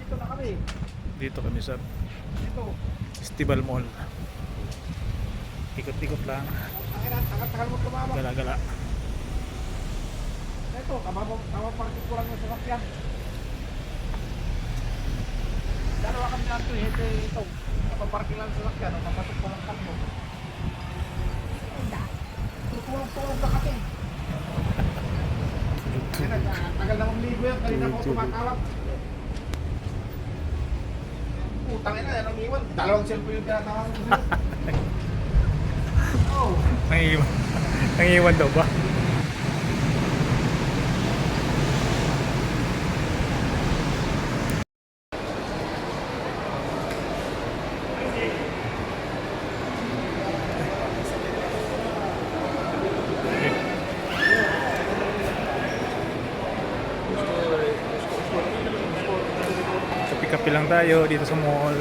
dito na kami. Dito kami sa Dito. Festival Mall. Ikot-ikot lang. Tagal mo tumama. Gala-gala. Ito, tama parking ko lang yung sasakyan. Dalawa kami lang ito. Ito. Napaparking lang sa sasakyan. Mapasok ko lang tatlo. Tutulong-tulong na kami. Tagal na magligo yan. Kanina ko tumakalap. Putang ina, yan ang iwan. Dalawang cellphone yung tinatawag ko sa'yo. Oh. Nangiwan. Nangiwan daw ba? Kape-kape lang tayo dito sa mall.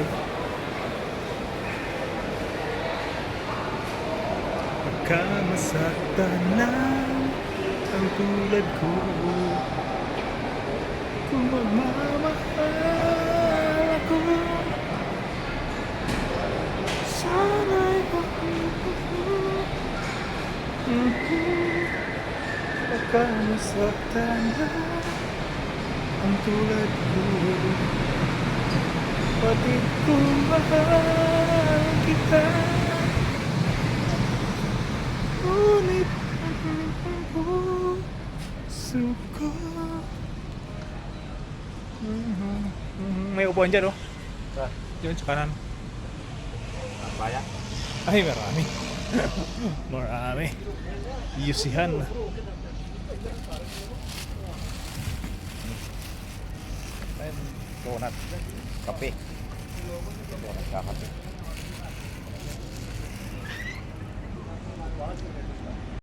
Pagkamasaktan na ang tulad ko, kung magmamahal ako, sana'y pagkamasaktan na ang tulad ko, pati kung mahal kita, ngunit ang puso ko. May upuan dyan, oh. Diyan sa kanan. Bayan. Ay, marami. Marami. Yusihan. Donut. Kape. Donut kakape.